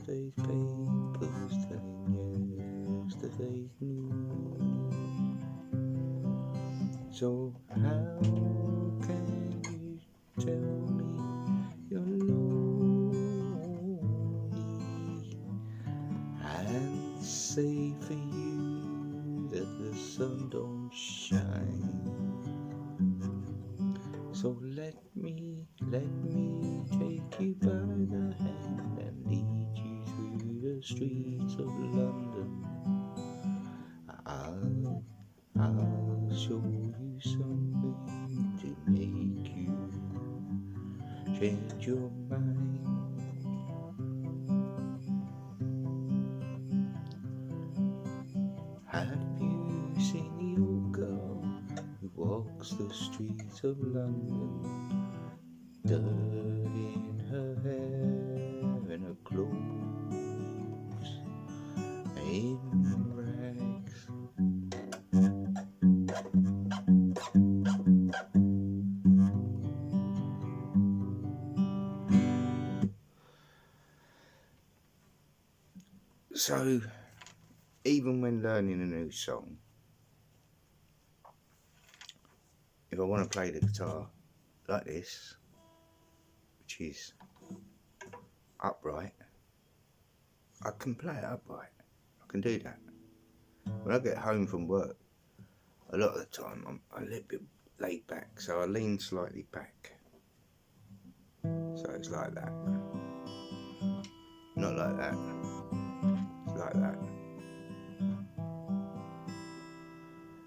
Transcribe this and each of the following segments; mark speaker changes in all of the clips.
Speaker 1: Yesterday's papers telling yesterday's news. So how can you tell me you're lonely and say for you that the sun don't shine? So let me take you by the hand and lead you through the streets of London. I'll show you something to make you change your mind. Have you seen the old girl who walks the streets of London? Dirt in her hair and her clothes in rags. So, even when learning a new song, if I want to play the guitar like this, which is upright, I can play it upright. I can do that. When I get home from work, a lot of the time I'm a little bit laid back, so I lean slightly back. So it's like that. Not like that. It's like that.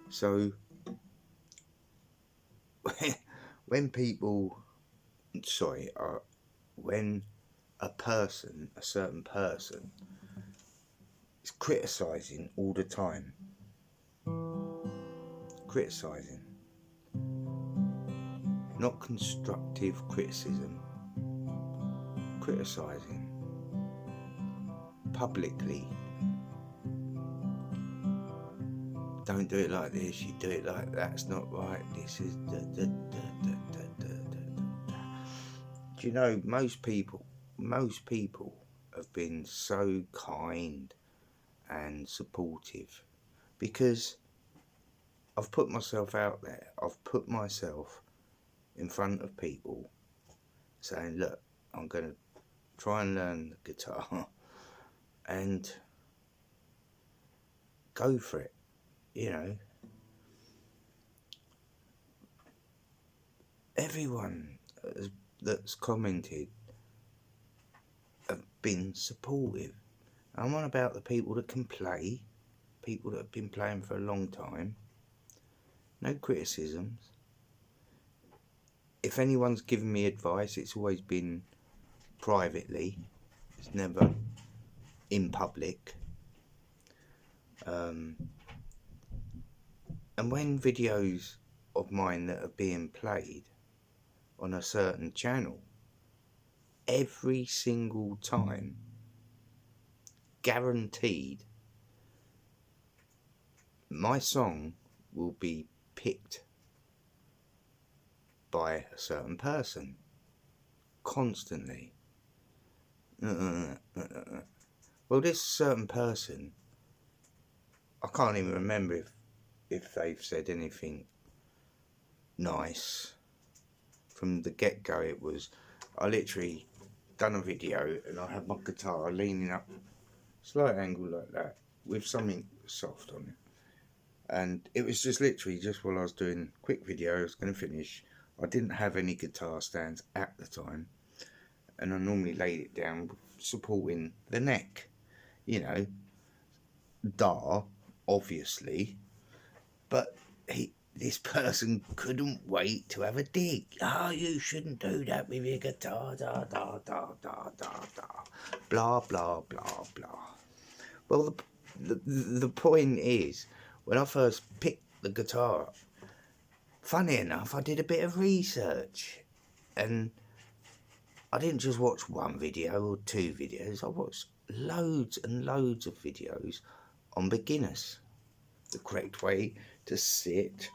Speaker 1: So when a certain person is criticising all the time, criticising, not constructive criticism, criticising publicly. Don't do it like this, you do it like that, it's not right, this is Do you know, most people have been so kind and supportive because I've put myself out there. I've put myself in front of people saying, look, I'm going to try and learn the guitar and go for it, you know. Everyone that's commented have been supportive. I'm on about the people that can play, people that have been playing for a long time. No criticisms. If anyone's given me advice, it's always been privately. It's never in public. And when videos of mine that are being played on a certain channel, every single time, guaranteed, my song will be picked by a certain person constantly. Well, this certain person, I can't even remember if they've said anything nice. From the get-go, it was, I literally done a video and I had my guitar leaning up, slight angle like that, with something soft on it. And it was just literally just while I was doing a quick video, I was going to finish. I didn't have any guitar stands at the time, and I normally laid it down supporting the neck, you know, obviously, but this person couldn't wait to have a dig. Oh, you shouldn't do that with your guitar, blah, blah, blah, blah. Well, the point is, when I first picked the guiar up, funny enough, I did a bit of research, and I didn't just watch one video or two videos, I watched loads and loads of videos on beginners. The correct way to sit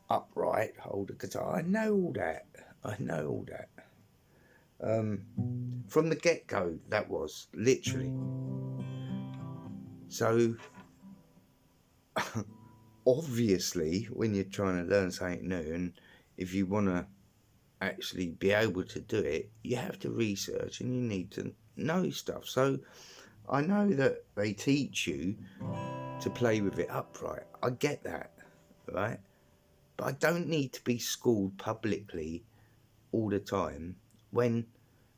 Speaker 1: upright, hold a guitar. I know all that. From the get-go, that was literally. So obviously, when you're trying to learn something new, and if you want to actually be able to do it, you have to research and you need to know stuff. So I know that they teach you to play with it upright. I get that, right? But I don't need to be schooled publicly all the time when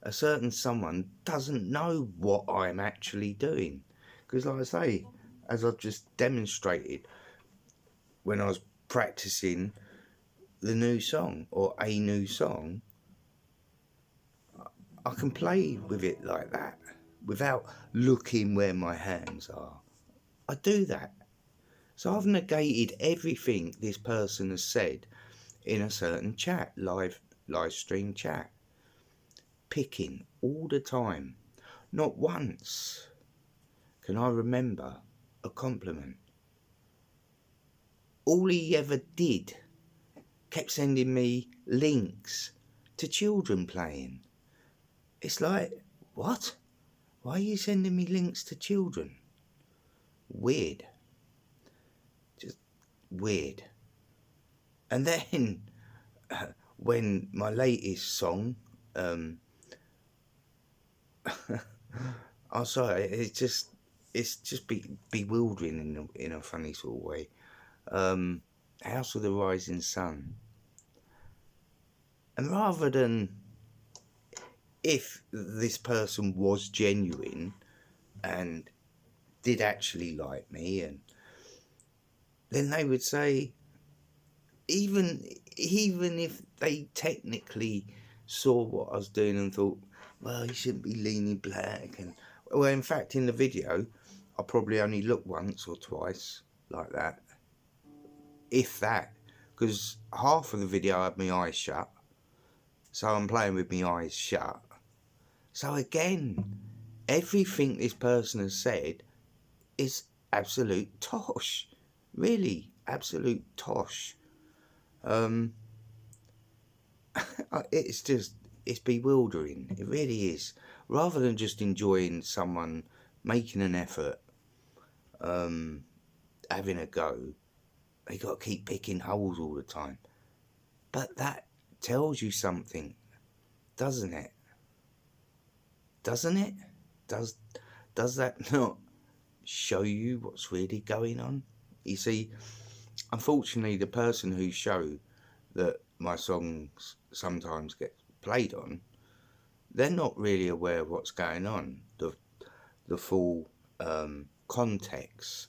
Speaker 1: a certain someone doesn't know what I'm actually doing. Because, like I say, as I've just demonstrated when I was practicing the new song or a new song, I can play with it like that without looking where my hands are. I do that. So I've negated everything this person has said in a certain chat, live stream chat. Picking all the time. Not once can I remember a compliment. All he ever did kept sending me links to children playing. It's like, what? Why are you sending me links to children? Weird. Just weird. And then, when my latest song, I'm sorry, it's just bewildering in a funny sort of way. House of the Rising Sun. And rather than, if this person was genuine and did actually like me, and then they would say, even if they technically saw what I was doing and thought, well, you shouldn't be leaning black, and well, in fact, in the video, I probably only looked once or twice like that, if that, because half of the video I had my eyes shut, so I'm playing with my eyes shut. So again, everything this person has said is absolute tosh. Really, absolute tosh. It's bewildering. It really is. Rather than just enjoying someone making an effort, having a go, they got to keep picking holes all the time. But that tells you something, doesn't it? Doesn't it? Does that not show you what's really going on? You see, unfortunately, the person whose show that my songs sometimes get played on, they're not really aware of what's going on, the full context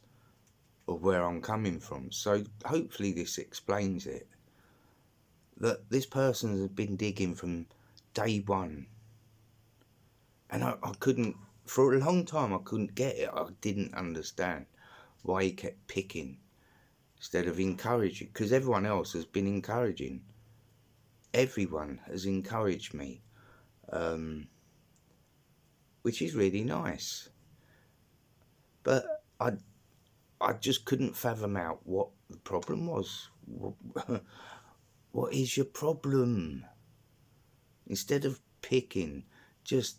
Speaker 1: of where I'm coming from. So hopefully this explains it. That this person has been digging from day one. And I couldn't, for a long time, I couldn't get it. I didn't understand why he kept picking instead of encouraging. Because everyone else has been encouraging. Everyone has encouraged me. Which is really nice. But I just couldn't fathom out what the problem was. What is your problem? Instead of picking, just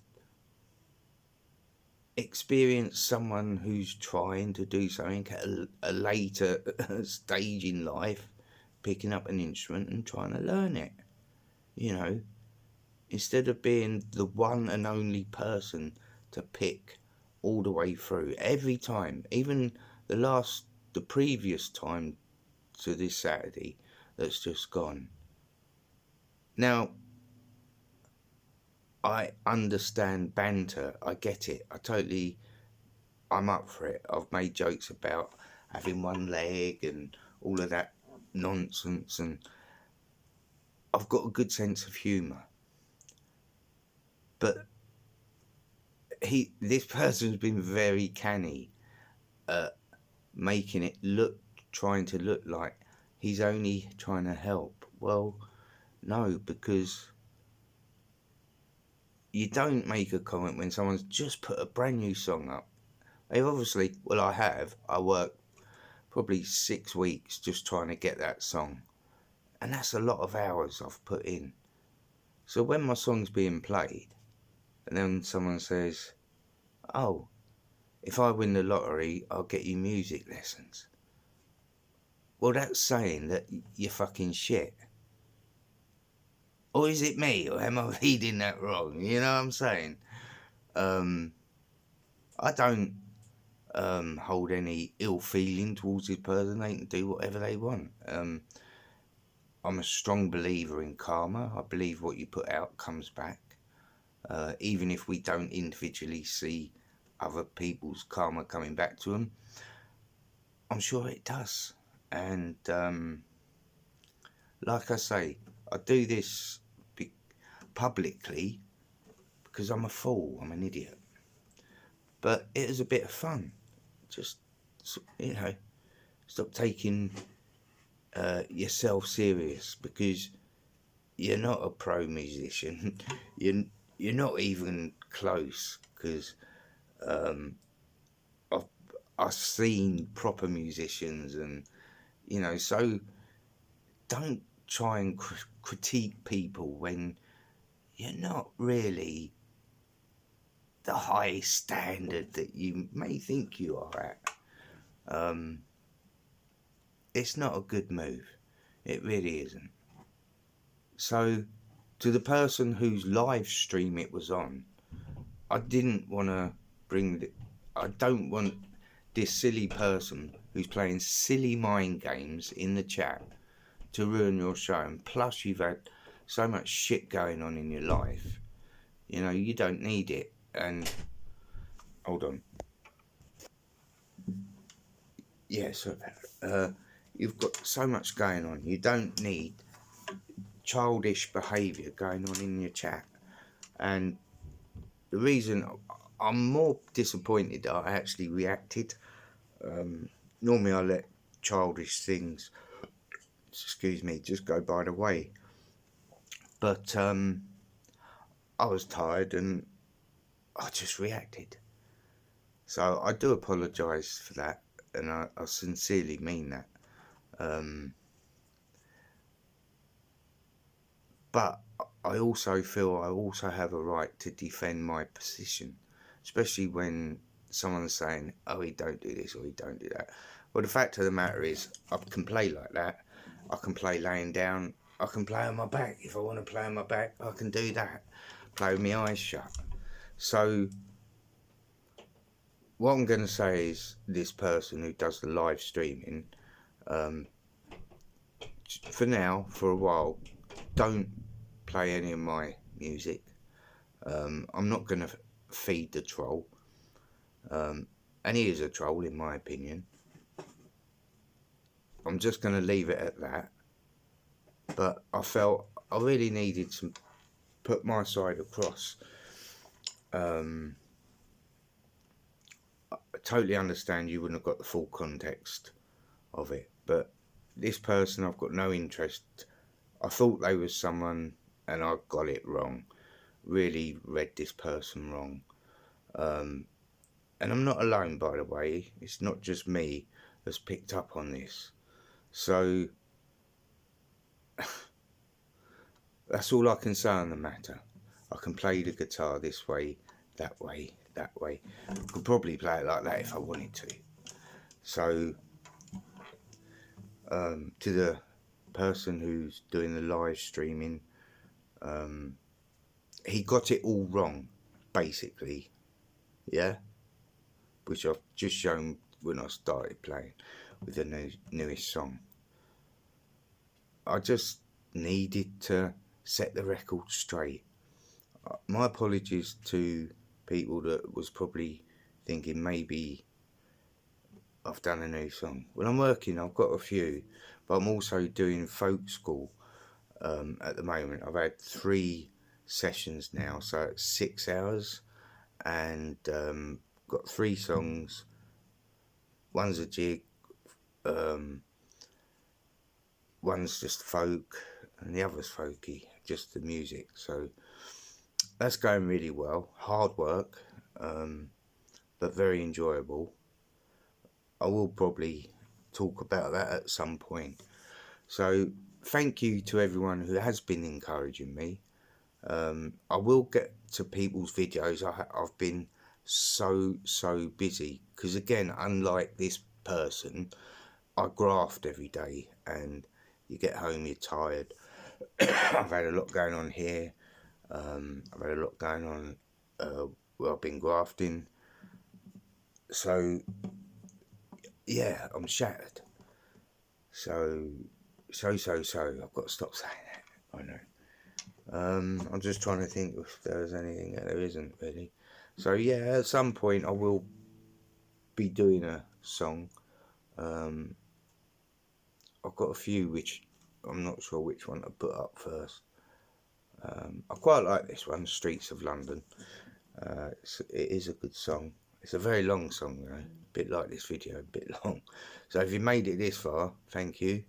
Speaker 1: experience someone who's trying to do something at a later stage in life, picking up an instrument and trying to learn it. You know, instead of being the one and only person to pick all the way through every time, even the previous time to this Saturday that's just gone. Now, I understand banter. I get it. I'm up for it. I've made jokes about having one leg and all of that nonsense, and I've got a good sense of humour. But this person's been very canny at making it trying to look like he's only trying to help. Well, no, because you don't make a comment when someone's just put a brand new song up. They've obviously, well, I worked probably 6 weeks just trying to get that song. And that's a lot of hours I've put in. So when my song's being played, and then someone says, "Oh, if I win the lottery, I'll get you music lessons." Well, that's saying that you're fucking shit. Or is it me? Or am I reading that wrong? You know what I'm saying? I don't hold any ill feeling towards this person. They can do whatever they want. I'm a strong believer in karma. I believe what you put out comes back. Even if we don't individually see other people's karma coming back to them, I'm sure it does. And like I say, I do this publicly because I'm a fool, I'm an idiot. But it is a bit of fun. Just, stop taking yourself serious, because you're not a pro musician. You're not even close, because I've seen proper musicians, and so don't try and critique people when you're not really the high standard that you may think you are at. It's not a good move. It really isn't. So, to the person whose live stream it was on, I didn't want to I don't want this silly person who's playing silly mind games in the chat to ruin your show. And plus, you've had so much shit going on in your life. You don't need it. And hold on. Yeah, so you've got so much going on. You don't need childish behaviour going on in your chat. And the reason I'm more disappointed that I actually reacted. Normally I let childish things, just go by the way. But I was tired and I just reacted. So I do apologise for that, and I sincerely mean that. But I also feel I also have a right to defend my position, especially when someone's saying, "Oh, he don't do this or he don't do that." Well, the fact of the matter is, I can play like that. I can play laying down. I can play on my back. If I want to play on my back, I can do that. Play with my eyes shut. So what I'm going to say is, this person who does the live streaming, for now, for a while, don't play any of my music. I'm not going to feed the troll. And he is a troll, in my opinion. I'm just going to leave it at that. But I felt I really needed to put my side across. I totally understand you wouldn't have got the full context of it, but this person, I've got no interest. I thought they was someone and I got it wrong. Really read this person wrong. And I'm not alone, by the way. It's not just me that's picked up on this. So that's all I can say on the matter. I can play the guitar this way, that way, that way. I could probably play it like that if I wanted to. So to the person who's doing the live streaming, he got it all wrong, basically. Yeah? Which I've just shown when I started playing with the newest song. I just needed to set the record straight. My apologies to people that was probably thinking maybe I've done a new song. When I'm working, I've got a few, but I'm also doing folk school at the moment. I've had 3 sessions now, so it's 6 hours, and got 3 songs. One's a jig, one's just folk, and the other's folky, just the music. So that's going really well. Hard work, but very enjoyable. I will probably talk about that at some point. So thank you to everyone who has been encouraging me. I will get to people's videos. I've been so busy because, again, unlike this person, I graft every day and you get home, you're tired. I've had a lot going on here. I've had a lot going on where I've been grafting. So, yeah, I'm shattered. So, I've got to stop saying that. I know. I'm just trying to think if there's anything that there isn't really. So, yeah, at some point I will be doing a song. I've got a few which I'm not sure which one to put up first. I quite like this one, Streets of London. It is a good song. It's a very long song though, a bit like this video, a bit long. So if you made it this far, thank you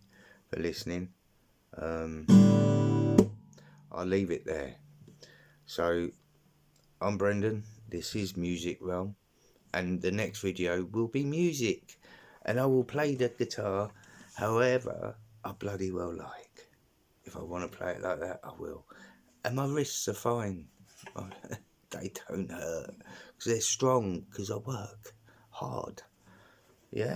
Speaker 1: for listening. I'll leave it there. So I'm Brendan, this is Music Realm, and the next video will be music, and I will play the guitar however I bloody well like. If I want to play it like that, I will. And my wrists are fine. They don't hurt because they're strong because I work hard. Yeah.